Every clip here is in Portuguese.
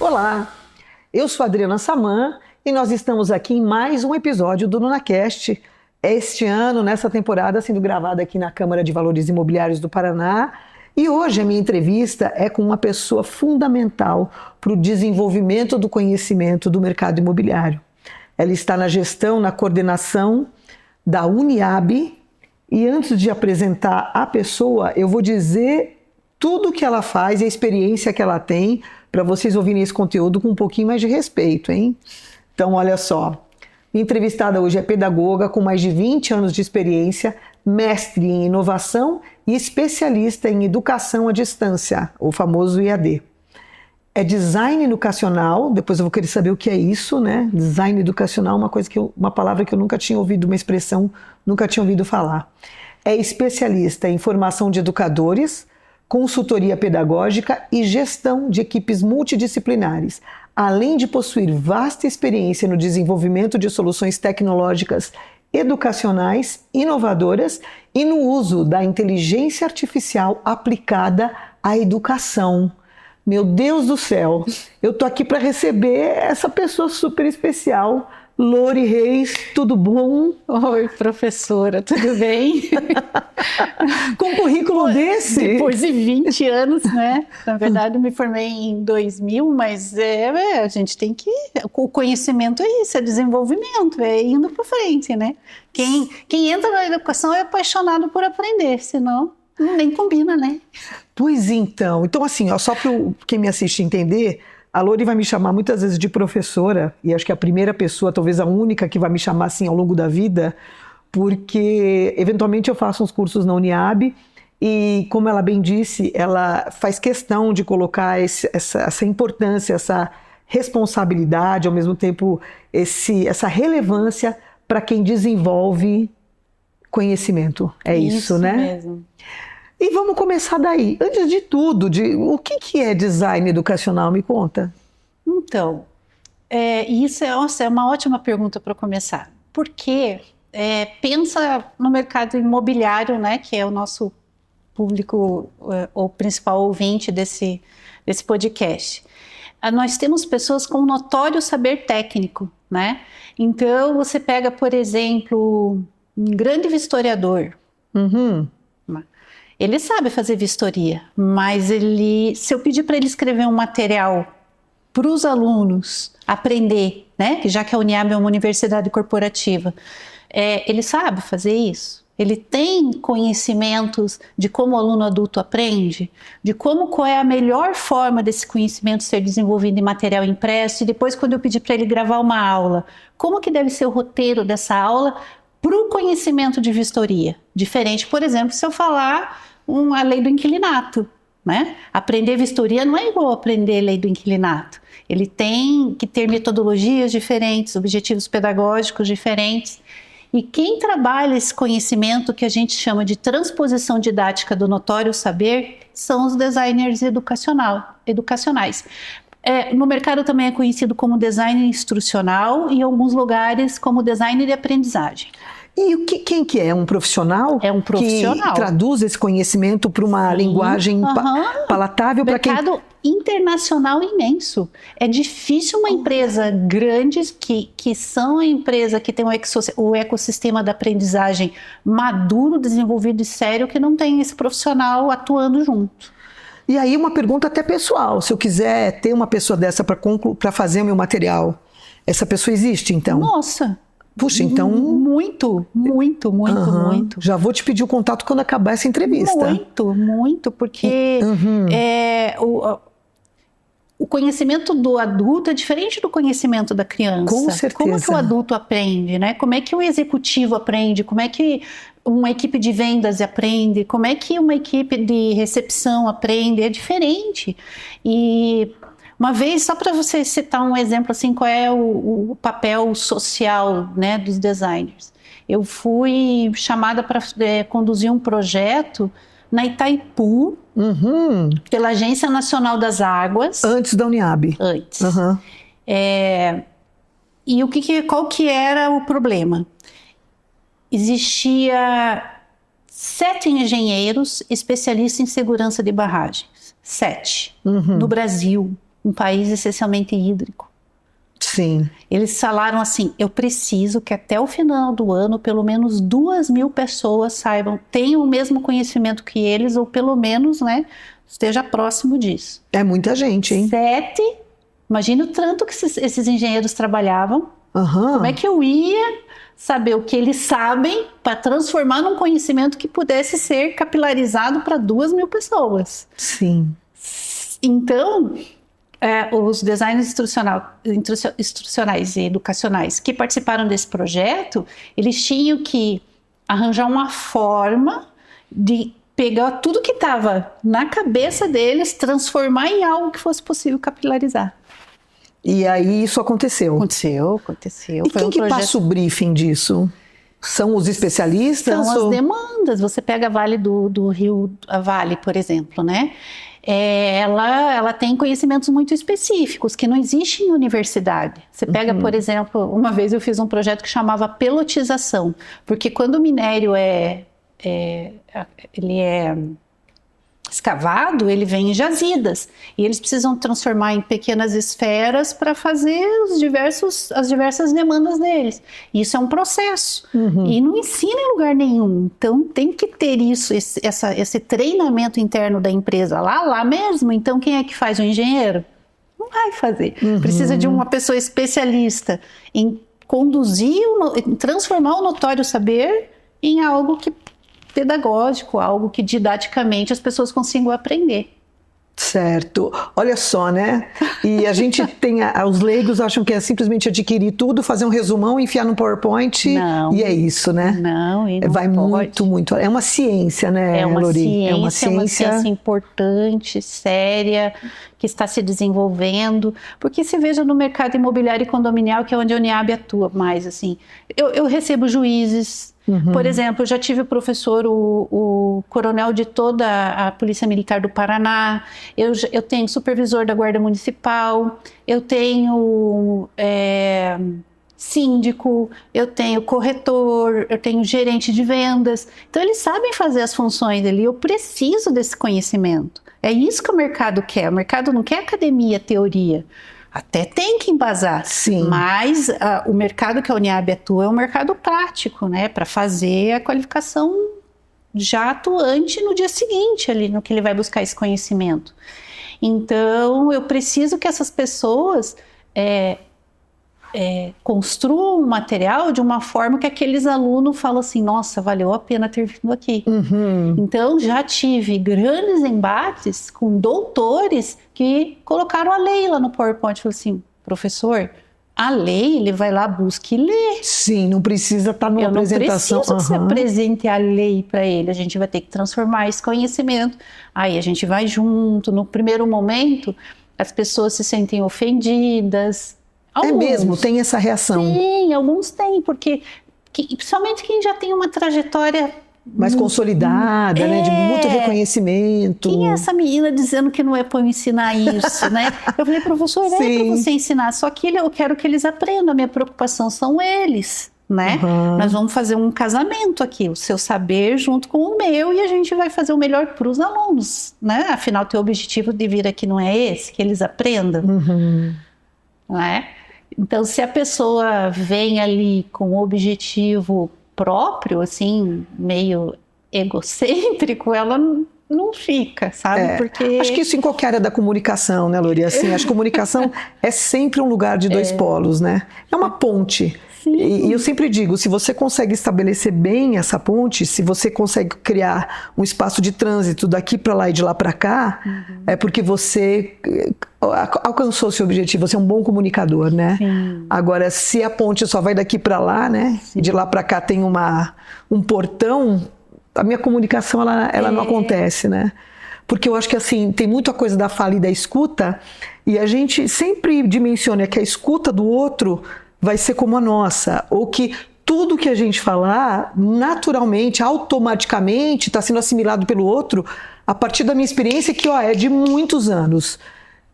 Olá, eu sou a Adriana Saman e nós estamos aqui em mais um episódio do NunaCast. Este ano, nessa temporada, sendo gravada aqui na Câmara de Valores Imobiliários do Paraná. E hoje a minha entrevista é com uma pessoa fundamental para o desenvolvimento do conhecimento do mercado imobiliário. Ela está na gestão, na coordenação da Uniab. E antes de apresentar a pessoa, eu vou dizer tudo o que ela faz e a experiência que ela tem para vocês ouvirem esse conteúdo com um pouquinho mais de respeito, hein? Então, olha só. Minha entrevistada hoje é pedagoga com mais de 20 anos de experiência, mestre em inovação e especialista em educação à distância, o famoso EAD. É design educacional, depois eu vou querer saber o que é isso, né? Design educacional, uma palavra que eu nunca tinha ouvido, uma expressão, nunca tinha ouvido falar. É especialista em formação de educadores, consultoria pedagógica e gestão de equipes multidisciplinares, além de possuir vasta experiência no desenvolvimento de soluções tecnológicas educacionais, inovadoras e no uso da inteligência artificial aplicada à educação. Meu Deus do céu, eu tô aqui para receber essa pessoa super especial, Lori Reis, tudo bom? Oi, professora, tudo bem? Com um currículo desse? Depois de 20 anos, né? Na verdade, eu me formei em 2000, mas a gente tem que... O conhecimento é isso, é desenvolvimento, é indo para frente, né? Quem entra na educação é apaixonado por aprender, senão nem combina, né? Pois então, assim, ó, só para quem me assiste entender... A Lori vai me chamar muitas vezes de professora, e acho que é a primeira pessoa, talvez a única que vai me chamar assim ao longo da vida, porque eventualmente eu faço uns cursos na Uniab e, como ela bem disse, ela faz questão de colocar essa importância, essa responsabilidade, ao mesmo tempo essa relevância para quem desenvolve conhecimento. É isso, né? Mesmo. E vamos começar daí. Antes de tudo, o que é design educacional? Me conta. Então, isso é uma ótima pergunta para começar. Porque pensa no mercado imobiliário, né, que é o nosso público, o principal ouvinte desse podcast. Nós temos pessoas com notório saber técnico, né? Então, você pega, por exemplo, um grande vistoriador. Uhum. Ele sabe fazer vistoria, mas se eu pedir para ele escrever um material para os alunos aprender, né? Já que a Uniab é uma universidade corporativa, ele sabe fazer isso? Ele tem conhecimentos de como o aluno adulto aprende? De qual é a melhor forma desse conhecimento ser desenvolvido em material impresso? E depois, quando eu pedir para ele gravar uma aula, como que deve ser o roteiro dessa aula para o conhecimento de vistoria? Diferente, por exemplo, se eu falar a lei do inquilinato, né? Aprender vistoria não é igual aprender a lei do inquilinato. Ele tem que ter metodologias diferentes, objetivos pedagógicos diferentes. E quem trabalha esse conhecimento que a gente chama de transposição didática do notório saber são os designers educacionais. No mercado também é conhecido como design instrucional e em alguns lugares como design de aprendizagem. E quem que é? Um profissional? É um profissional. Que traduz esse conhecimento para uma linguagem palatável para quem... Mercado internacional imenso. É difícil uma empresa grande, que são a empresa que tem o ecossistema da aprendizagem maduro, desenvolvido e sério, que não tem esse profissional atuando junto. E aí uma pergunta até pessoal, se eu quiser ter uma pessoa dessa para fazer o meu material, essa pessoa existe então? Nossa! Puxa, então... Muito. Já vou te pedir o contato quando acabar essa entrevista. Muito, porque o conhecimento do adulto é diferente do conhecimento da criança. Com certeza. Como é que o adulto aprende, né? Como é que o executivo aprende? Como é que uma equipe de vendas aprende? Como é que uma equipe de recepção aprende? É diferente. E... uma vez, só para você citar um exemplo, assim, qual é o papel social, né, dos designers. Eu fui chamada para conduzir um projeto na Itaipu, pela Agência Nacional das Águas. Antes da Uniab. Antes. E qual que era o problema? Existia 7 engenheiros especialistas em segurança de barragens. 7. No Brasil. um país essencialmente hídrico. Sim. Eles falaram assim, eu preciso que até o final do ano, pelo menos 2.000 pessoas saibam, tenham o mesmo conhecimento que eles, ou pelo menos, né, esteja próximo disso. É muita gente, hein? 7, imagina o tanto que esses engenheiros trabalhavam. Aham. Como é que eu ia saber o que eles sabem para transformar num conhecimento que pudesse ser capilarizado para 2.000 pessoas? Sim. Então, os designers instrucionais e educacionais que participaram desse projeto, eles tinham que arranjar uma forma de pegar tudo que estava na cabeça deles, transformar em algo que fosse possível capilarizar. E aí isso aconteceu. Aconteceu. E quem que passa o briefing disso? São os especialistas? São as demandas. Você pega a Vale do Rio, a Vale, por exemplo, né? Ela tem conhecimentos muito específicos que não existem em universidade. Você pega, por exemplo, uma vez eu fiz um projeto que chamava pelotização, porque quando o minério ele é escavado, ele vem em jazidas e eles precisam transformar em pequenas esferas para fazer as diversas demandas deles. Isso é um processo e não ensina em lugar nenhum. Então tem que ter esse treinamento interno da empresa lá mesmo. Então quem é que faz? O engenheiro? Não vai fazer. Precisa de uma pessoa especialista em conduzir, em transformar o notório saber em algo que pedagógico, algo que didaticamente as pessoas consigam aprender. Certo. Olha só, né? E a gente tem, os leigos acham que é simplesmente adquirir tudo, fazer um resumão, enfiar no PowerPoint e é isso, né? Não, e não vai pode. muito. É uma ciência, né, Lori? É uma ciência importante, séria, que está se desenvolvendo, porque se veja no mercado imobiliário e condominial, que é onde a Uniab atua mais, assim. Eu recebo juízes. Por exemplo, eu já tive o professor, o coronel de toda a Polícia Militar do Paraná, eu tenho supervisor da Guarda Municipal, eu tenho síndico, eu tenho corretor, eu tenho gerente de vendas. Então eles sabem fazer as funções ali, eu preciso desse conhecimento. É isso que o mercado quer, o mercado não quer academia, teoria. Até tem que embasar, sim, mas o mercado que a Uniab atua é um mercado prático, né, para fazer a qualificação já atuante no dia seguinte, ali no que ele vai buscar esse conhecimento. Então, eu preciso que essas pessoas construam um material de uma forma que aqueles alunos falam assim, nossa, valeu a pena ter vindo aqui. Então, já tive grandes embates com doutores que colocaram a lei lá no PowerPoint. Falaram assim, professor, a lei, ele vai lá, busca e lê. Sim, não precisa estar numa apresentação. Eu não preciso que você apresente a lei para ele, a gente vai ter que transformar esse conhecimento. Aí a gente vai junto. No primeiro momento, as pessoas se sentem ofendidas. Alguns. É mesmo? Tem essa reação? Tem, alguns têm, porque principalmente quem já tem uma trajetória mais consolidada, né, de muito reconhecimento. Quem é essa menina dizendo que não é para eu ensinar isso, né? Eu falei, professor, é para você ensinar, só que eu quero que eles aprendam, a minha preocupação são eles, né? Nós vamos fazer um casamento aqui, o seu saber junto com o meu, e a gente vai fazer o melhor para os alunos, né? Afinal, teu objetivo de vir aqui não é esse, que eles aprendam, né? Então, se a pessoa vem ali com o objetivo próprio, assim, meio egocêntrico, ela não fica, sabe? Porque... Acho que isso em qualquer área da comunicação, né, Lori? Assim, acho que comunicação é sempre um lugar de dois polos, né? É uma ponte. E eu sempre digo, se você consegue estabelecer bem essa ponte, se você consegue criar um espaço de trânsito daqui para lá e de lá para cá, é porque você alcançou seu objetivo, você é um bom comunicador, né? Sim. Agora, se a ponte só vai daqui para lá, né? E de lá para cá tem um portão, a minha comunicação ela não acontece, né? Porque eu acho que assim, tem muita coisa da fala e da escuta, e a gente sempre dimensiona que a escuta do outro vai ser como a nossa, ou que tudo que a gente falar, naturalmente, automaticamente, está sendo assimilado pelo outro, a partir da minha experiência, que é de muitos anos.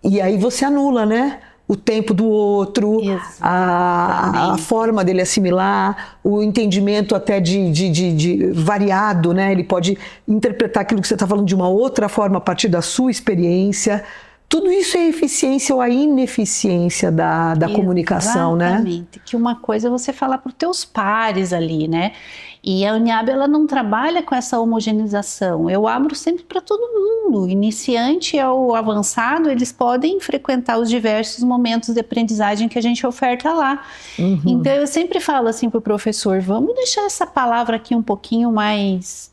E aí você anula, né? O tempo do outro, a forma dele assimilar, o entendimento até de variado, né? Ele pode interpretar aquilo que você está falando de uma outra forma a partir da sua experiência. Tudo isso é eficiência ou a ineficiência da comunicação, né? Exatamente. Que uma coisa é você falar para os teus pares ali, né? E a Uniab, ela não trabalha com essa homogeneização. Eu abro sempre para todo mundo. Iniciante ao avançado, eles podem frequentar os diversos momentos de aprendizagem que a gente oferta lá. Então, eu sempre falo assim para o professor, vamos deixar essa palavra aqui um pouquinho mais...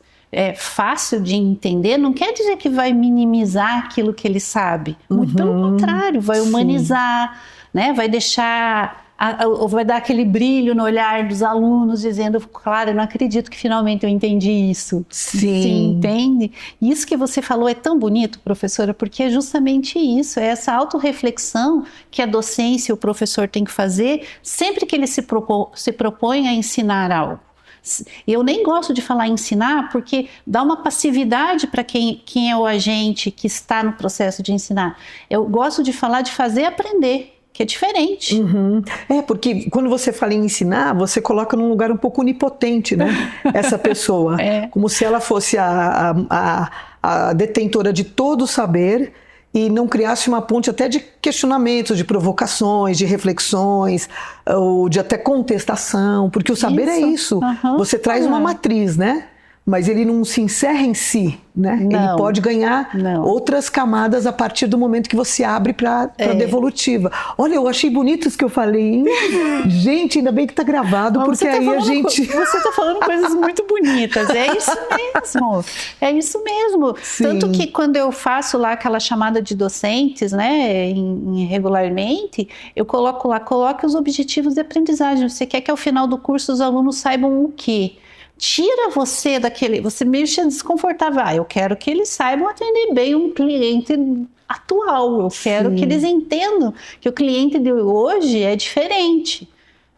fácil de entender, não quer dizer que vai minimizar aquilo que ele sabe. Muito pelo contrário, vai humanizar, né? Vai deixar, vai dar aquele brilho no olhar dos alunos, dizendo, claro, eu não acredito que finalmente eu entendi isso. Sim. Você entende? Isso que você falou é tão bonito, professora, porque é justamente isso, é essa autorreflexão que a docência e o professor tem que fazer sempre que ele se propõe a ensinar algo. Eu nem gosto de falar ensinar porque dá uma passividade para quem é o agente que está no processo de ensinar. Eu gosto de falar de fazer aprender, que é diferente. Porque quando você fala em ensinar, você coloca num lugar um pouco onipotente, né? Essa pessoa. Como se ela fosse a detentora de todo o saber e não criasse uma ponte até de questionamentos, de provocações, de reflexões, ou de até contestação, porque o saber é isso. Você traz uma matriz, né? Mas ele não se encerra em si, né? Ele pode ganhar outras camadas a partir do momento que você abre para a devolutiva. Olha, eu achei bonito isso que eu falei, hein? Gente, ainda bem que está gravado, mas porque aí a gente... Você está falando coisas muito bonitas, é isso mesmo. É isso mesmo. Sim. Tanto que quando eu faço lá aquela chamada de docentes, né, regularmente, eu coloco lá, coloque os objetivos de aprendizagem. Você quer que ao final do curso os alunos saibam o quê? Tira você daquele... Você meio desconfortável. Eu quero que eles saibam atender bem um cliente atual. Eu quero que eles entendam que o cliente de hoje é diferente.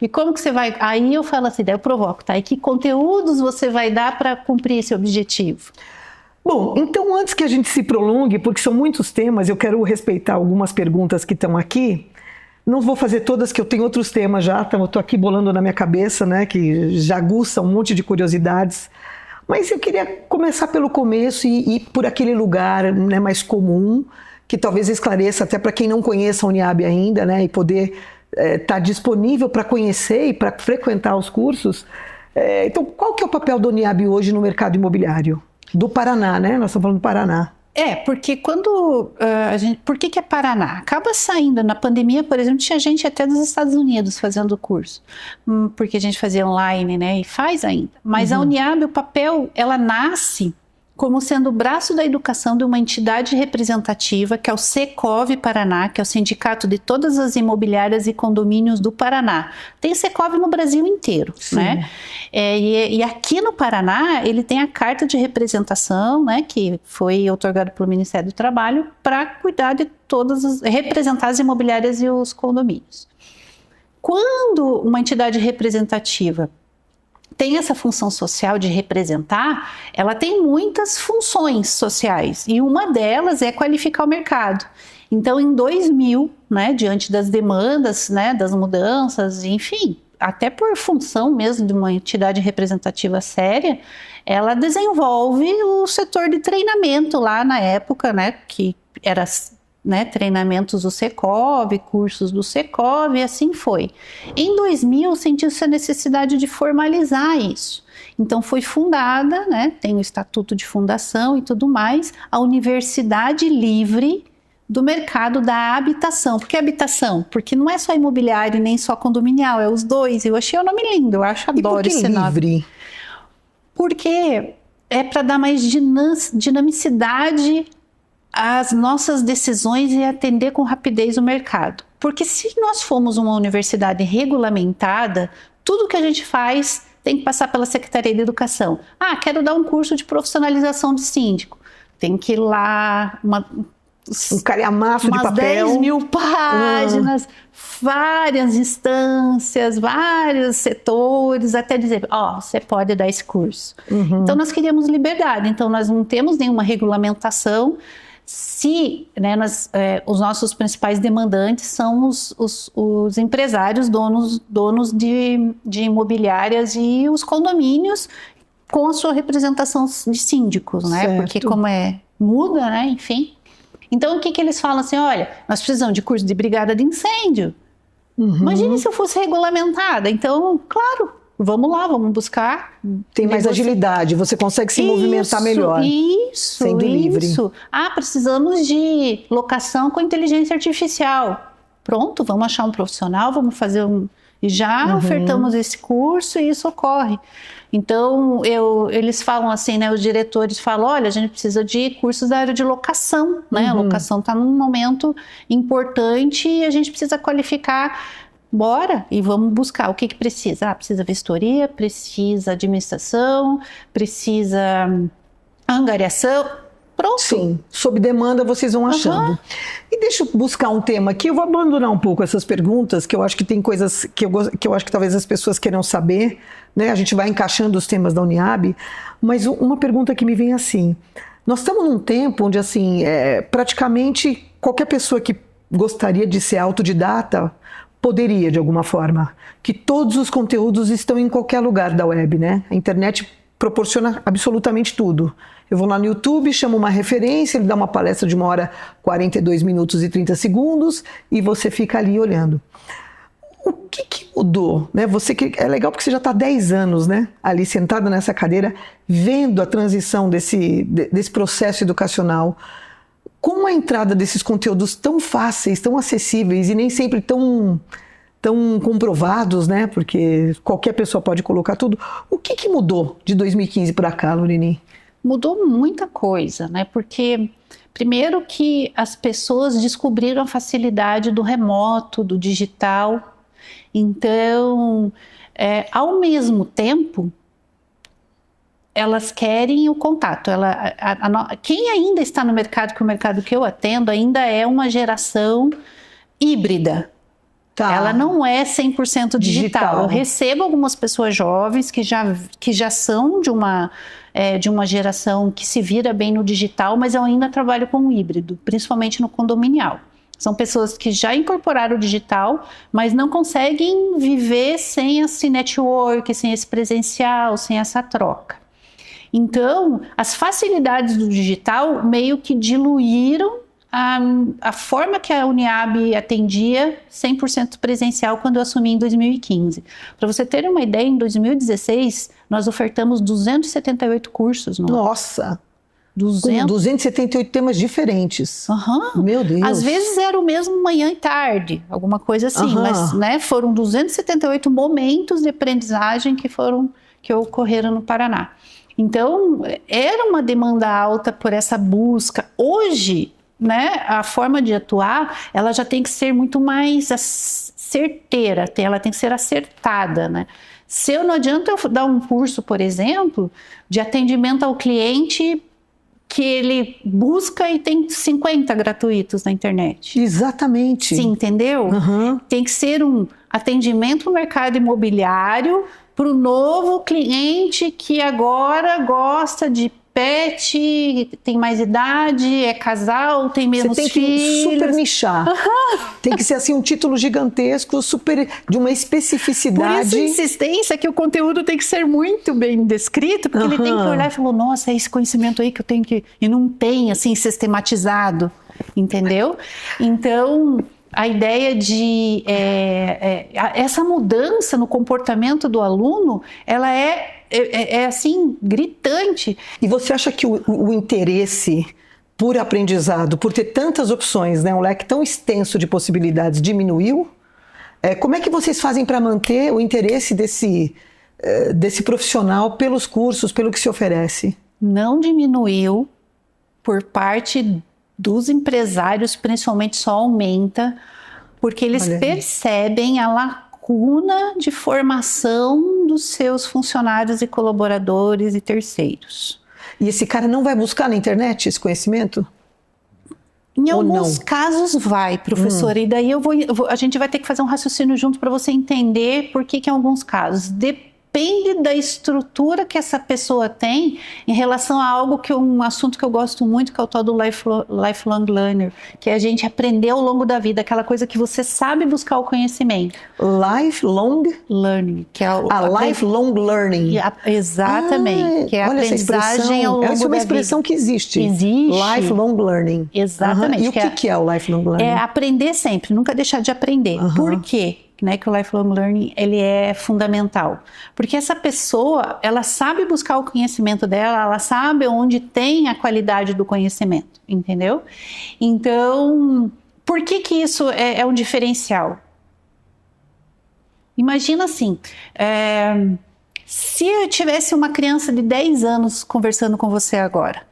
E como que você vai... Aí eu falo assim, daí eu provoco, tá? E que conteúdos você vai dar para cumprir esse objetivo? Bom, então antes que a gente se prolongue, porque são muitos temas, eu quero respeitar algumas perguntas que estão aqui. Não vou fazer todas, que eu tenho outros temas já, então eu estou aqui bolando na minha cabeça, né, que já aguça um monte de curiosidades. Mas eu queria começar pelo começo e ir por aquele lugar, né, mais comum, que talvez esclareça até para quem não conheça a Uniab ainda, né, e poder estar disponível para conhecer e para frequentar os cursos. Então, qual que é o papel da Uniab hoje no mercado imobiliário? Do Paraná, né? Nós estamos falando do Paraná. Porque quando por que é Paraná? Acaba saindo, na pandemia, por exemplo, tinha gente até dos Estados Unidos fazendo o curso, porque a gente fazia online, né, e faz ainda. Mas a Uniab, o papel, ela nasce como sendo o braço da educação de uma entidade representativa, que é o Secov Paraná, que é o sindicato de todas as imobiliárias e condomínios do Paraná. Tem Secov no Brasil inteiro, né? E aqui no Paraná, ele tem a carta de representação, né, que foi otorgada pelo Ministério do Trabalho para cuidar de representar as imobiliárias e os condomínios. Quando uma entidade representativa tem essa função social de representar, ela tem muitas funções sociais e uma delas é qualificar o mercado. Então, em 2000, né, diante das demandas, né, das mudanças, enfim, até por função mesmo de uma entidade representativa séria, ela desenvolve o setor de treinamento lá na época, né, que era... né, treinamentos do Secov, cursos do Secov, e assim foi. Em 2000, sentiu-se a necessidade de formalizar isso. Então, foi fundada, né, tem o estatuto de fundação e tudo mais, a Universidade Livre do Mercado da Habitação. Por que habitação? Porque não é só imobiliário nem só condominial, é os dois. Eu achei o nome lindo, eu adoro esse nome. Livre? Porque é para dar mais dinamicidade as nossas decisões e atender com rapidez o mercado. Porque se nós formos uma universidade regulamentada, tudo que a gente faz tem que passar pela Secretaria de Educação. Quero dar um curso de profissionalização de síndico. Tem que ir lá, um calhamaço de papel. 10 mil páginas, várias instâncias, vários setores, até dizer, você pode dar esse curso. Então, nós queríamos liberdade. Então, nós não temos nenhuma regulamentação. Se, né, os nossos principais demandantes são os empresários, donos de imobiliárias e os condomínios com a sua representação de síndicos, né? Certo. Porque como muda, né? Enfim. Então, o que que eles falam assim? Olha, nós precisamos de curso de brigada de incêndio. Imagine se eu fosse regulamentada. Então, claro, vamos lá, vamos buscar. Tem mais agilidade, você consegue se movimentar melhor. Isso, sendo livre. Ah, precisamos de locação com inteligência artificial. Pronto, vamos achar um profissional, vamos fazer E já ofertamos esse curso e isso ocorre. Então, eles falam assim, né? Os diretores falam, olha, a gente precisa de cursos da área de locação, né? A locação está num momento importante e a gente precisa qualificar. Bora e vamos buscar. O que precisa? Precisa vistoria, precisa administração, precisa angariação. Pronto. Sim, sob demanda vocês vão achando. E deixa eu buscar um tema aqui, eu vou abandonar um pouco essas perguntas, que eu acho que tem coisas que eu acho que talvez as pessoas queiram saber, né? A gente vai encaixando os temas da Uniab, mas uma pergunta que me vem assim, nós estamos num tempo onde assim, praticamente qualquer pessoa que gostaria de ser autodidata poderia de alguma forma, que todos os conteúdos estão em qualquer lugar da web, né? A internet proporciona absolutamente tudo. Eu vou lá no YouTube, chamo uma referência, ele dá uma palestra de 1h, 42 minutos e 30 segundos e você fica ali olhando. O que mudou? Né? É legal porque você já está há 10 anos, né? Ali sentado nessa cadeira, vendo a transição desse processo educacional. Com a entrada desses conteúdos tão fáceis, tão acessíveis e nem sempre tão comprovados, né? Porque qualquer pessoa pode colocar tudo. O que mudou de 2015 para cá, Loreni? Mudou muita coisa, né? Porque primeiro que as pessoas descobriram a facilidade do remoto, do digital. Então, ao mesmo tempo, elas querem o contato. Quem ainda está no mercado, que o mercado que eu atendo ainda é uma geração híbrida. Tá. Ela não é 100% digital. Eu recebo algumas pessoas jovens que já são de uma geração que se vira bem no digital, mas eu ainda trabalho com o híbrido, principalmente no condominial. São pessoas que já incorporaram o digital, mas não conseguem viver sem esse network, sem esse presencial, sem essa troca. Então, as facilidades do digital meio que diluíram a forma que a Uniab atendia 100% presencial quando eu assumi em 2015. Para você ter uma ideia, em 2016, nós ofertamos 278 cursos. Nossa! 278 temas diferentes. Meu Deus! Às vezes era o mesmo manhã e tarde, alguma coisa assim, mas né, foram 278 momentos de aprendizagem que ocorreram no Paraná. Então, era uma demanda alta por essa busca. Hoje, né, a forma de atuar, ela já tem que ser muito mais certeira, ela tem que ser acertada, né? Não adianta eu dar um curso, por exemplo, de atendimento ao cliente que ele busca e tem 50 gratuitos na internet. Exatamente. Sim, entendeu? Tem que ser um atendimento no mercado imobiliário para o novo cliente que agora gosta de pet, tem mais idade, é casal, tem menos filhos. Você tem que super nichar. Tem que ser assim um título gigantesco, super de uma especificidade. Por isso a insistência que o conteúdo tem que ser muito bem descrito, porque ele tem que olhar e falar, nossa, é esse conhecimento aí que eu tenho que... E não tem, assim, sistematizado, entendeu? Então, a ideia de... essa mudança no comportamento do aluno, ela é assim, gritante. E você acha que o interesse por aprendizado, por ter tantas opções, né, um leque tão extenso de possibilidades, diminuiu? Como é que vocês fazem para manter o interesse desse profissional pelos cursos, pelo que se oferece? Não diminuiu, por parte dos empresários, principalmente só aumenta, porque eles percebem a lacuna de formação dos seus funcionários e colaboradores e terceiros. E esse cara não vai buscar na internet esse conhecimento? Em alguns casos vai, professora, e daí a gente vai ter que fazer um raciocínio junto para você entender por que em alguns casos. Depende depende da estrutura que essa pessoa tem em relação a algo um assunto que eu gosto muito, que é o tal do lifelong learner, que é a gente aprender ao longo da vida, aquela coisa que você sabe buscar o conhecimento. Lifelong learning, que é lifelong learning. Exatamente, que é a aprendizagem ao longo da vida. Essa é uma expressão que existe. Existe. Lifelong learning. Exatamente. E o que é o lifelong learning? É aprender sempre, nunca deixar de aprender. Por quê? Que o lifelong learning ele é fundamental, porque essa pessoa ela sabe buscar o conhecimento dela, ela sabe onde tem a qualidade do conhecimento, entendeu? Então, por que isso é um diferencial? Imagina assim, se eu tivesse uma criança de 10 anos conversando com você agora,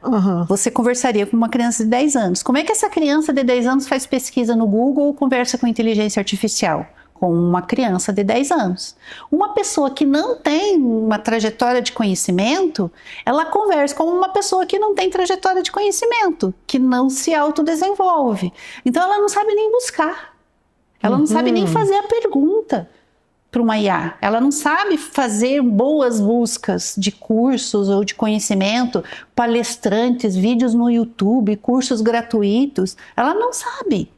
você conversaria com uma criança de 10 anos. Como é que essa criança de 10 anos faz pesquisa no Google ou conversa com inteligência artificial? Com uma criança de 10 anos. Uma pessoa que não tem uma trajetória de conhecimento, ela conversa com uma pessoa que não tem trajetória de conhecimento, que não se autodesenvolve. Então ela não sabe nem buscar. Ela não sabe nem fazer a pergunta para uma IA. Ela não sabe fazer boas buscas de cursos ou de conhecimento, palestrantes, vídeos no YouTube, cursos gratuitos. Ela não sabe.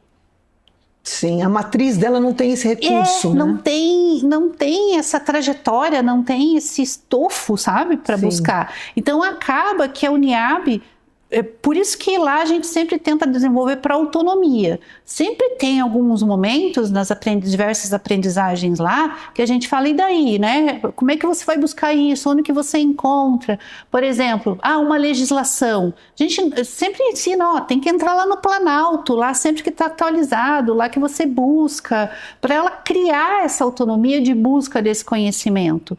Sim, a matriz dela não tem esse recurso, né? Não tem essa trajetória, não tem esse estofo, sabe, para buscar. Então acaba que a Uniab, por isso que lá a gente sempre tenta desenvolver para autonomia. Sempre tem alguns momentos nas diversas aprendizagens lá que a gente fala, e daí, né? Como é que você vai buscar isso? Onde que você encontra? Por exemplo, uma legislação. A gente sempre ensina, tem que entrar lá no Planalto, lá sempre que está atualizado, lá que você busca, para ela criar essa autonomia de busca desse conhecimento.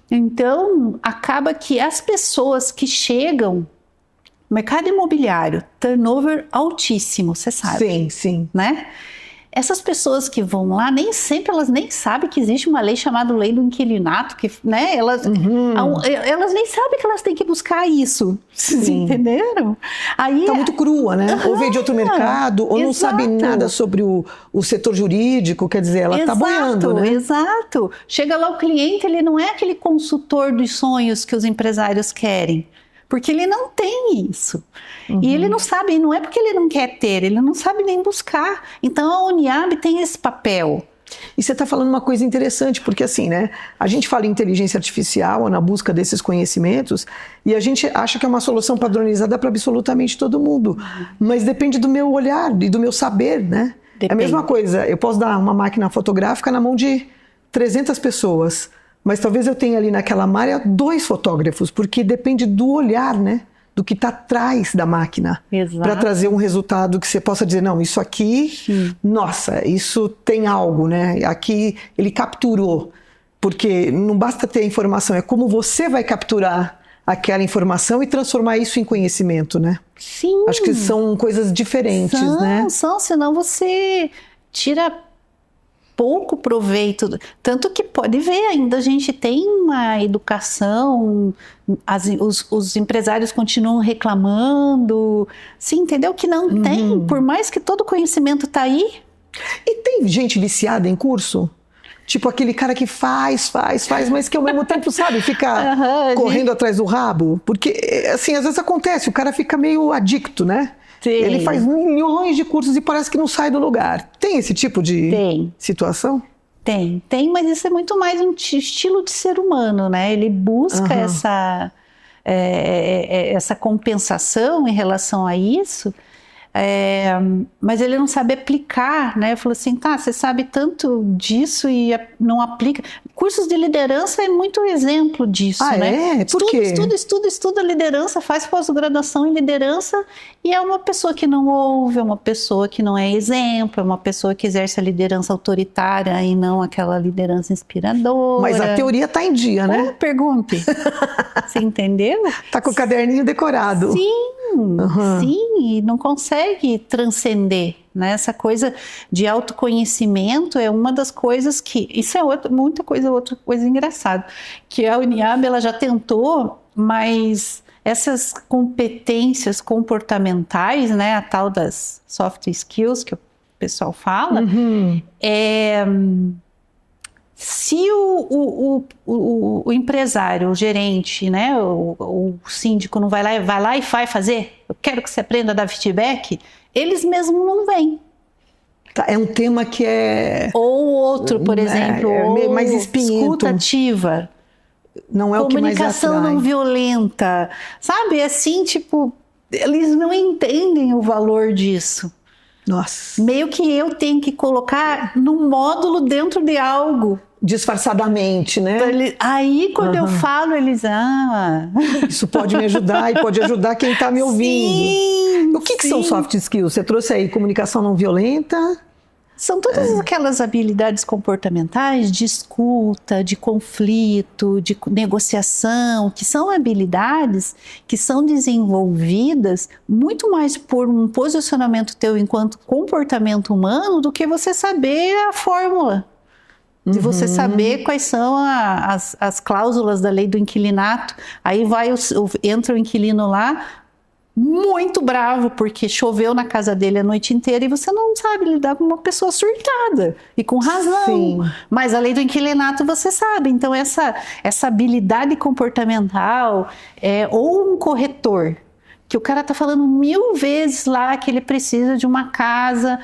Então, acaba que as pessoas que chegam mercado imobiliário, turnover altíssimo, você sabe. Sim, sim. Né? Essas pessoas que vão lá, elas nem sabem que existe uma lei chamada Lei do Inquilinato, que, né, elas nem sabem que elas têm que buscar isso. Vocês entenderam? Aí, tá muito crua, né? Ou veio de outro mercado, ou não sabe nada sobre o setor jurídico, quer dizer, ela tá boiando, né? Exato. Chega lá o cliente, ele não é aquele consultor dos sonhos que os empresários querem. Porque ele não tem isso. E ele não sabe, não é porque ele não quer ter, ele não sabe nem buscar. Então a Uniab tem esse papel. E você está falando uma coisa interessante, porque assim, né? A gente fala em inteligência artificial, na busca desses conhecimentos, e a gente acha que é uma solução padronizada para absolutamente todo mundo. Mas depende do meu olhar e do meu saber, né? Depende. É a mesma coisa, eu posso dar uma máquina fotográfica na mão de 300 pessoas, mas talvez eu tenha ali naquela área 2 fotógrafos, porque depende do olhar, né? Do que está atrás da máquina. Para trazer um resultado que você possa dizer, não, isso aqui, nossa, isso tem algo, né? Aqui ele capturou. Porque não basta ter a informação, é como você vai capturar aquela informação e transformar isso em conhecimento, né? Sim. Acho que são coisas diferentes, né? Senão você tira pouco proveito, tanto que pode ver, ainda a gente tem uma educação, os empresários continuam reclamando, sim, entendeu? Que não tem, por mais que todo conhecimento está aí. E tem gente viciada em curso? Tipo aquele cara que faz, mas que ao mesmo tempo, sabe, fica correndo atrás do rabo, porque assim, às vezes acontece, o cara fica meio adicto, né? Sim. Ele faz milhões de cursos e parece que não sai do lugar. Tem esse tipo de situação? Tem, mas isso é muito mais um estilo de ser humano, né? Ele busca essa compensação em relação a isso, mas ele não sabe aplicar, né? Falou assim, você sabe tanto disso e não aplica. Cursos de liderança é muito exemplo disso, né? Por quê? Estuda liderança, faz pós-graduação em liderança e é uma pessoa que não ouve, é uma pessoa que não é exemplo, é uma pessoa que exerce a liderança autoritária e não aquela liderança inspiradora. Mas a teoria está em dia, né? Pergunte. Você entendeu? Tá com o caderninho decorado. Sim, e não consegue transcender, né? Essa coisa de autoconhecimento é uma das coisas que... Isso é outra coisa engraçada, que a Uniab ela já tentou, mas essas competências comportamentais, né? A tal das soft skills que o pessoal fala, Se o empresário, o gerente, né, o síndico não vai lá e vai fazer, eu quero que você aprenda a dar feedback, eles mesmos não vêm. Tá, é um tema que é... Ou outro, por exemplo, ou mais espinhento. Escuta ativa. Não é o que mais atrai. Comunicação não violenta. Sabe, assim, tipo, eles não entendem o valor disso. Nossa. Meio que eu tenho que colocar num módulo dentro de algo. Disfarçadamente, né? Aí, quando eu falo, eles... Isso pode me ajudar e pode ajudar quem está me ouvindo. Sim, o que são soft skills? Você trouxe aí comunicação não violenta? São todas aquelas habilidades comportamentais de escuta, de conflito, de negociação, que são habilidades que são desenvolvidas muito mais por um posicionamento teu enquanto comportamento humano do que você saber a fórmula. De você saber quais são as cláusulas da lei do inquilinato. Aí entra o inquilino lá, muito bravo, porque choveu na casa dele a noite inteira e você não sabe lidar com uma pessoa surtada. E com razão. Sim. Mas a lei do inquilinato você sabe. Então essa habilidade comportamental, ou um corretor, que o cara tá falando 1000 vezes lá que ele precisa de uma casa,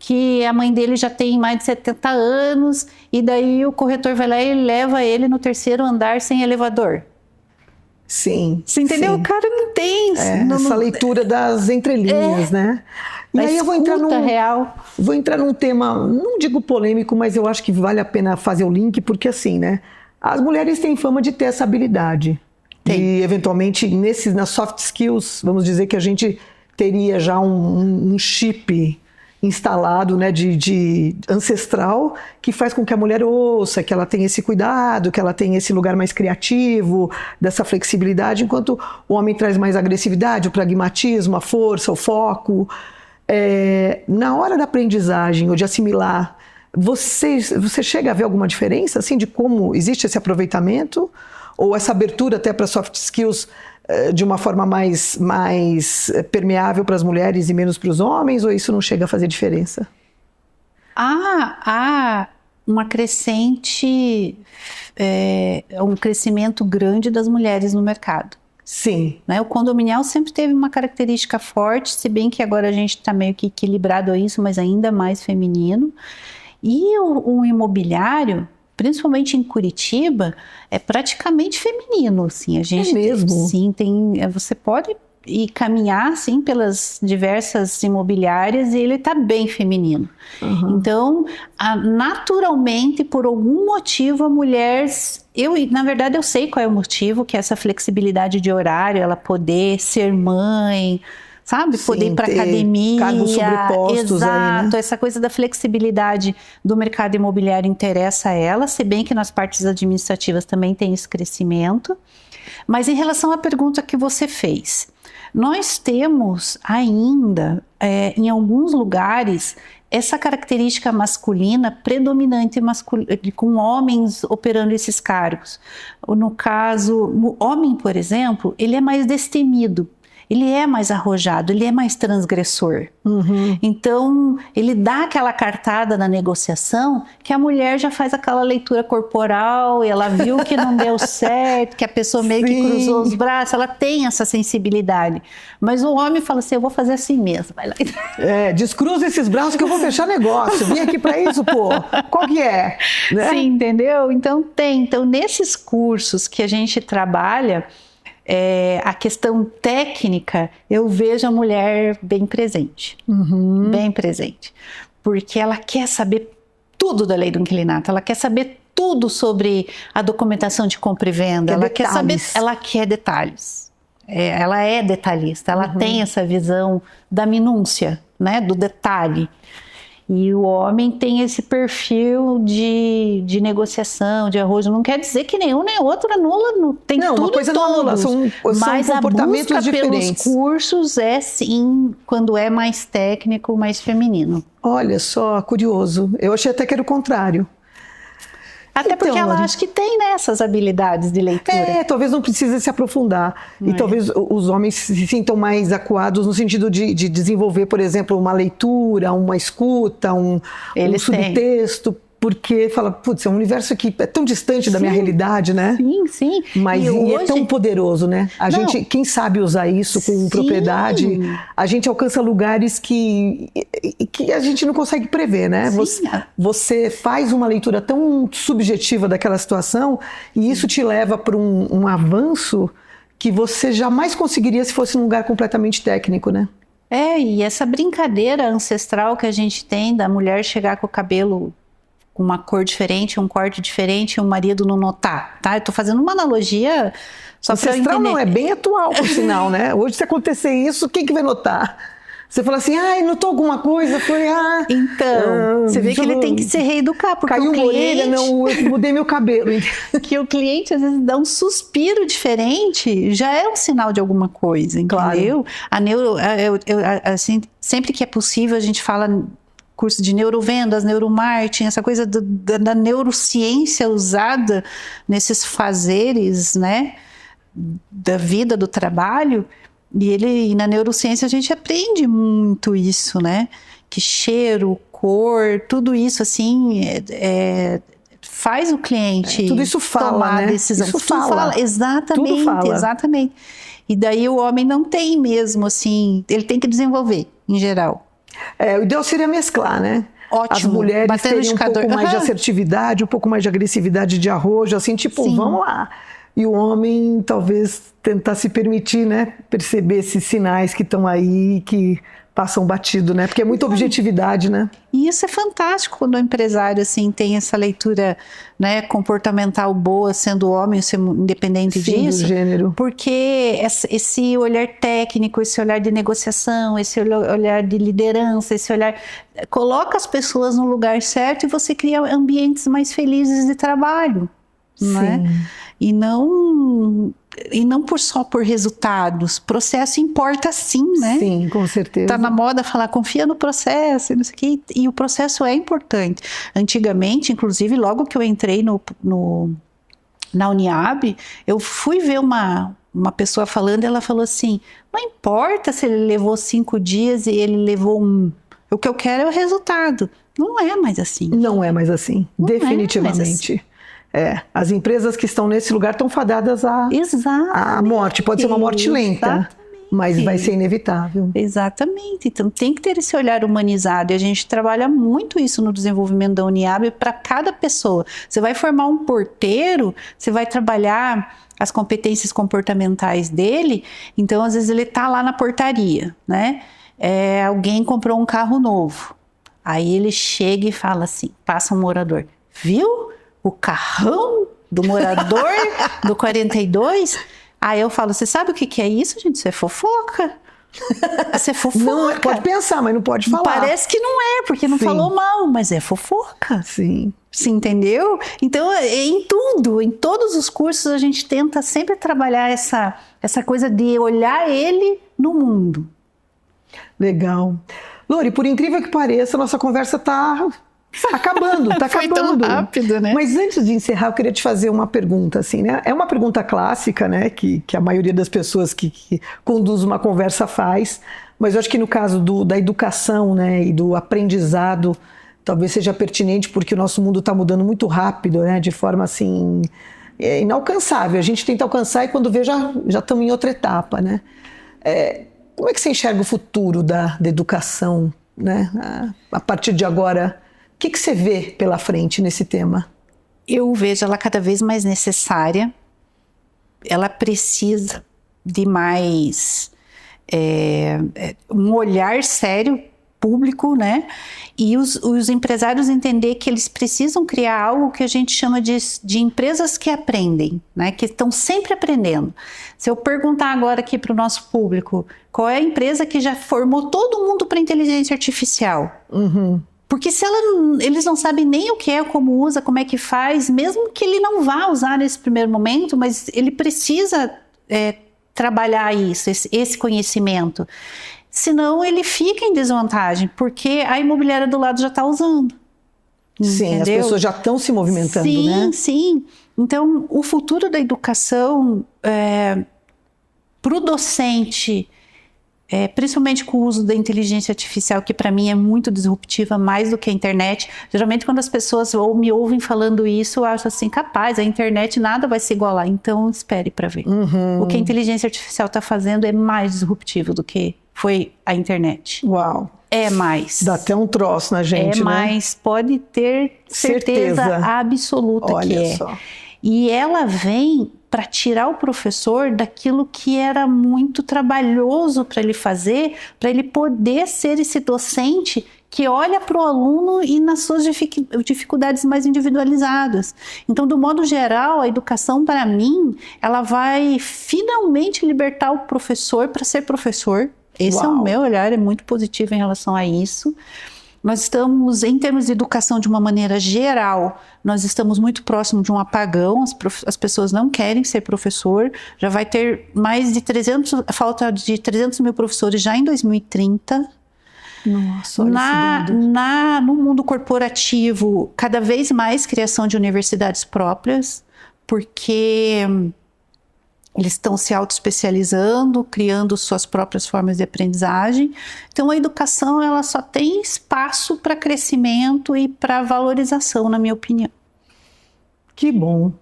que a mãe dele já tem mais de 70 anos, e daí o corretor vai lá e leva ele no 3º andar sem elevador. Sim. Você entendeu? Sim. O cara não tem essa leitura das entrelinhas, né? E aí eu vou entrar vou entrar num tema, não digo polêmico, mas eu acho que vale a pena fazer o link, porque assim, né? As mulheres têm fama de ter essa habilidade. E eventualmente nas soft skills, vamos dizer que a gente teria já um chip instalado, né, de ancestral, que faz com que a mulher ouça, que ela tenha esse cuidado, que ela tenha esse lugar mais criativo, dessa flexibilidade, enquanto o homem traz mais agressividade, o pragmatismo, a força, o foco. Na hora da aprendizagem ou de assimilar, você chega a ver alguma diferença assim, de como existe esse aproveitamento ou essa abertura até para soft skills de uma forma mais permeável para as mulheres e menos para os homens, ou isso não chega a fazer diferença? Há uma crescente, um crescimento grande das mulheres no mercado. Sim. Né? O condominial sempre teve uma característica forte, se bem que agora a gente está meio que equilibrado a isso, mas ainda mais feminino. E o imobiliário, principalmente em Curitiba, é praticamente feminino, assim. A gente, é mesmo? Sim, você pode ir caminhar, assim, pelas diversas imobiliárias e ele está bem feminino. Então, naturalmente, por algum motivo, a mulher... na verdade, eu sei qual é o motivo, que é essa flexibilidade de horário, ela poder ser mãe... Sabe? Poder ir para academia. Cargos sobrepostos. Exato. Aí, né? Essa coisa da flexibilidade do mercado imobiliário interessa a ela, se bem que nas partes administrativas também tem esse crescimento. Mas em relação à pergunta que você fez, nós temos ainda, em alguns lugares, essa característica masculina predominante com homens operando esses cargos. No caso, o homem, por exemplo, ele é mais destemido. Ele é mais arrojado, ele é mais transgressor. Então, ele dá aquela cartada na negociação que a mulher já faz aquela leitura corporal, e ela viu que não deu certo, que a pessoa meio que cruzou os braços, ela tem essa sensibilidade. Mas o homem fala assim, eu vou fazer assim mesmo. Vai lá. Descruza esses braços que eu vou fechar negócio. Vim aqui para isso, pô. Qual que é? Né? Sim, entendeu? Então, nesses cursos que a gente trabalha, a questão técnica, eu vejo a mulher bem presente. Bem presente. Porque ela quer saber tudo da lei do inquilinato, ela quer saber tudo sobre a documentação de compra e venda, ela quer detalhes. Ela é detalhista, ela tem essa visão da minúcia, né, do detalhe. E o homem tem esse perfil de negociação, de arrojo. Não quer dizer que nenhum nem outro anula, tem tudo uma coisa e todos. Não anula, são comportamentos a busca diferentes. Pelos cursos sim, quando é mais técnico, mais feminino. Olha só, curioso. Eu achei até que era o contrário. Até porque ela acha que tem, né, essas habilidades de leitura. Talvez não precise se aprofundar. E talvez os homens se sintam mais acuados no sentido de desenvolver, por exemplo, uma leitura, uma escuta, um subtexto, porque fala, putz, é um universo que é tão distante da minha realidade, né? Sim, sim. Mas E é hoje... tão poderoso, né? A gente, quem sabe usar isso com propriedade, a gente alcança lugares que a gente não consegue prever, né? Você faz uma leitura tão subjetiva daquela situação e isso te leva para um avanço que você jamais conseguiria se fosse num lugar completamente técnico, né? E essa brincadeira ancestral que a gente tem da mulher chegar com o cabelo com uma cor diferente, um corte diferente, e o marido não notar, tá? Eu tô fazendo uma analogia só para eu entender. Ancestral não, é bem atual, por sinal, né? Hoje, se acontecer isso, quem que vai notar? Você fala assim, notou alguma coisa? Foi, Então, você vê que ele tem que se reeducar, porque caiu uma orelha, não, eu mudei meu cabelo. Que o cliente, às vezes, dá um suspiro diferente, já é um sinal de alguma coisa, entendeu? Claro. Assim, sempre que é possível, a gente fala curso de neurovendas, neuromarketing, essa coisa da neurociência usada nesses fazeres, né, da vida, do trabalho. E na neurociência a gente aprende muito isso, né? Que cheiro, cor, tudo isso assim faz o cliente tudo isso fala, tomar decisão. Isso fala. Exatamente, tudo fala. Exatamente. E daí o homem não tem mesmo, assim, ele tem que desenvolver, em geral. O ideal seria mesclar, né? Ótimo. As mulheres teriam um pouco mais de assertividade, um pouco mais de agressividade, de arrojo, assim, tipo, sim, vamos lá. E o homem talvez tentar se permitir, né, perceber esses sinais que estão aí, que passam batido, né? Porque é muita objetividade, né? E isso é fantástico quando o empresário, assim, tem essa leitura, né, comportamental boa, sendo homem, sendo independente disso. Do gênero. Porque esse olhar técnico, esse olhar de negociação, esse olhar de liderança, esse olhar... coloca as pessoas no lugar certo e você cria ambientes mais felizes de trabalho, né? E não só por resultados. Processo importa sim, né? Sim, com certeza. Tá na moda falar, confia no processo, não sei o quê, e o processo é importante. Antigamente, inclusive, logo que eu entrei na Uniab, eu fui ver uma pessoa falando, ela falou assim, não importa se ele levou 5 dias e ele levou 1. O que eu quero é o resultado. Não é mais assim. Não é mais assim, não definitivamente. É mais assim. As empresas que estão nesse lugar estão fadadas à morte. Pode ser uma morte lenta, mas vai ser inevitável. Exatamente. Então tem que ter esse olhar humanizado. E a gente trabalha muito isso no desenvolvimento da Uniab para cada pessoa. Você vai formar um porteiro, você vai trabalhar as competências comportamentais dele. Então, às vezes, ele está lá na portaria, né? Alguém comprou um carro novo. Aí ele chega e fala assim, passa um morador, viu? O carrão do morador do 42. Aí eu falo, você sabe o que é isso, gente? Isso é fofoca. Isso é fofoca. Não, pode pensar, mas não pode falar. Parece que não é, porque não falou mal, mas é fofoca. Sim. Você entendeu? Então, em tudo, em todos os cursos, a gente tenta sempre trabalhar essa coisa de olhar ele no mundo. Legal. Lori, por incrível que pareça, nossa conversa está acabando, tá Foi acabando. tão rápido, né? Mas antes de encerrar, eu queria te fazer uma pergunta, assim, né? É uma pergunta clássica, né? Que a maioria das pessoas que conduz uma conversa faz, mas eu acho que no caso da educação, né? E do aprendizado, talvez seja pertinente, porque o nosso mundo está mudando muito rápido, né? De forma, assim, inalcançável. A gente tenta alcançar e quando vê, já estamos em outra etapa, né? Como é que você enxerga o futuro da educação, né? A partir de agora... O que você vê pela frente nesse tema? Eu vejo ela cada vez mais necessária. Ela precisa de mais um olhar sério, público, né? E os empresários entender que eles precisam criar algo que a gente chama de empresas que aprendem, né? Que estão sempre aprendendo. Se eu perguntar agora aqui para o nosso público, qual é a empresa que já formou todo mundo para inteligência artificial? Porque se eles não sabem nem o que é, como usa, como é que faz, mesmo que ele não vá usar nesse primeiro momento, mas ele precisa trabalhar isso, esse conhecimento. Senão ele fica em desvantagem, porque a imobiliária do lado já está usando. Sim, entendeu? As pessoas já estão se movimentando, né? Sim. Então, o futuro da educação, para o docente, principalmente com o uso da inteligência artificial, que para mim é muito disruptiva, mais do que a internet. Geralmente quando as pessoas me ouvem falando isso, eu acho assim, capaz, a internet nada vai se igualar, então espere para ver. O que a inteligência artificial está fazendo é mais disruptivo do que foi a internet. Uau! É mais. Dá até um troço na gente, né? Mais, pode ter certeza absoluta. Olha que é. Só. E ela vem para tirar o professor daquilo que era muito trabalhoso para ele fazer, para ele poder ser esse docente que olha para o aluno e nas suas dificuldades mais individualizadas. Então, do modo geral, a educação, para mim, ela vai finalmente libertar o professor para ser professor. Esse é o meu olhar, é muito positivo em relação a isso. Nós estamos, em termos de educação de uma maneira geral, nós estamos muito próximo de um apagão, as pessoas não querem ser professor, já vai ter mais de falta de 300 mil professores já em 2030. Nossa, olha no mundo corporativo, cada vez mais criação de universidades próprias, porque eles estão se auto-especializando, criando suas próprias formas de aprendizagem. Então, a educação ela só tem espaço para crescimento e para valorização, na minha opinião. Que bom.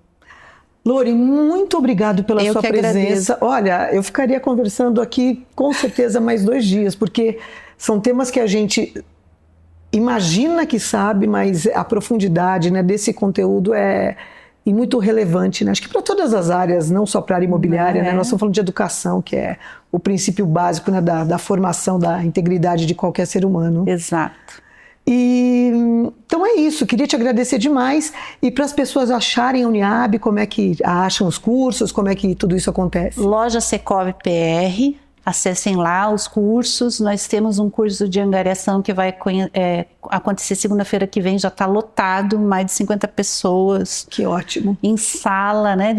Lori, muito obrigado pela sua presença. Agradeço. Olha, eu ficaria conversando aqui com certeza mais 2 dias, porque são temas que a gente imagina que sabe, mas a profundidade, né, desse conteúdo é muito relevante, né? Acho que para todas as áreas, não só para a área imobiliária, né? Nós estamos falando de educação, que é o princípio básico, né, da formação, da integridade de qualquer ser humano. Exato. Então é isso, queria te agradecer demais. E para as pessoas acharem a Uniab, como é que acham os cursos, como é que tudo isso acontece? Loja Secov PR, acessem lá os cursos. Nós temos um curso de angariação que vai acontecer segunda-feira que vem, já está lotado, mais de 50 pessoas. Que ótimo. Em sala, né?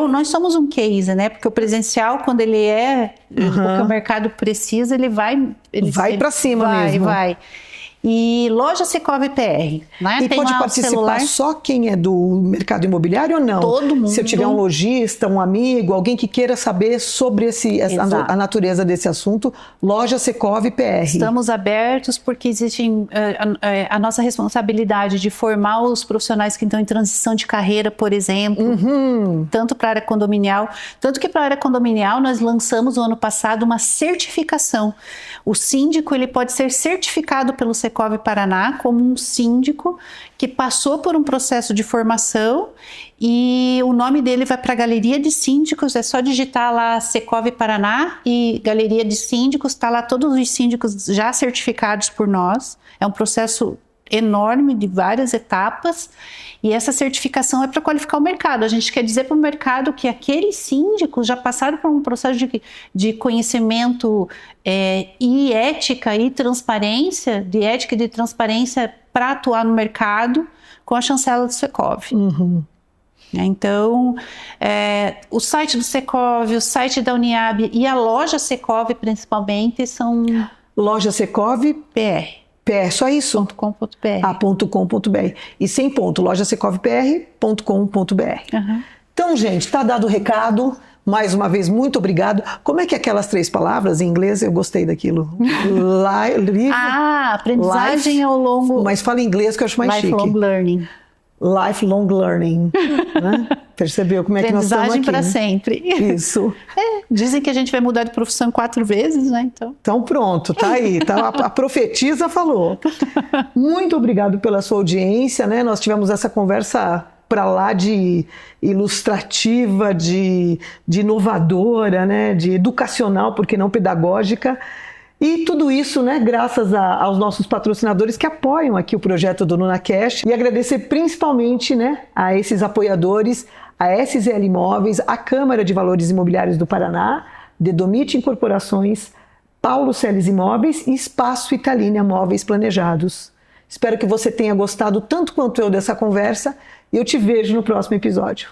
Nós somos um case, né? Porque o presencial, quando ele o que o mercado precisa, ele vai para cima mesmo. Vai. E Loja Secov PR, né? E tem pode participar só quem é do mercado imobiliário ou não? Todo mundo. Se eu tiver um lojista, um amigo, alguém que queira saber sobre a natureza desse assunto, Loja Secov PR. Estamos abertos porque existe a nossa responsabilidade de formar os profissionais que estão em transição de carreira, por exemplo, tanto para a área condominial, tanto que para a área condominial nós lançamos no ano passado uma certificação. O síndico ele pode ser certificado pelo Secov Paraná como um síndico que passou por um processo de formação e o nome dele vai para a Galeria de Síndicos. É só digitar lá Secov Paraná e Galeria de Síndicos, está lá todos os síndicos já certificados por nós. É um processo enorme de várias etapas e essa certificação é para qualificar o mercado. A gente quer dizer para o mercado que aqueles síndicos já passaram por um processo de conhecimento e ética e transparência, de ética e de transparência para atuar no mercado com a chancela do Secov. Então, o site do Secov, o site da Uniab e a loja Secov principalmente são... Loja Secov PR. PR, só isso? .com.br. .com.br. E sem ponto, lojasecovpr.com.br. Então, gente, tá dado o recado. Mais uma vez, muito obrigado. Como é que é aquelas 3 palavras em inglês? Eu gostei daquilo. Aprendizagem ao longo... Mas fala em inglês que eu acho mais chique. Lifelong learning. Lifelong learning. Né? Percebeu como é que nós estamos aqui? Aprendizagem para sempre. Isso. Dizem que a gente vai mudar de profissão 4 vezes, né? Então pronto, tá aí. Tá, a profetisa falou. Muito obrigado pela sua audiência, né? Nós tivemos essa conversa para lá de ilustrativa, de inovadora, né? De educacional, porque não pedagógica. E tudo isso, né, graças aos nossos patrocinadores que apoiam aqui o projeto do NunaCast. E agradecer principalmente, né, a esses apoiadores, a SZL Imóveis, a Câmara de Valores Imobiliários do Paraná, Dedomite Incorporações, Paulo Celes Imóveis e Espaço Italínia Móveis Planejados. Espero que você tenha gostado tanto quanto eu dessa conversa e eu te vejo no próximo episódio.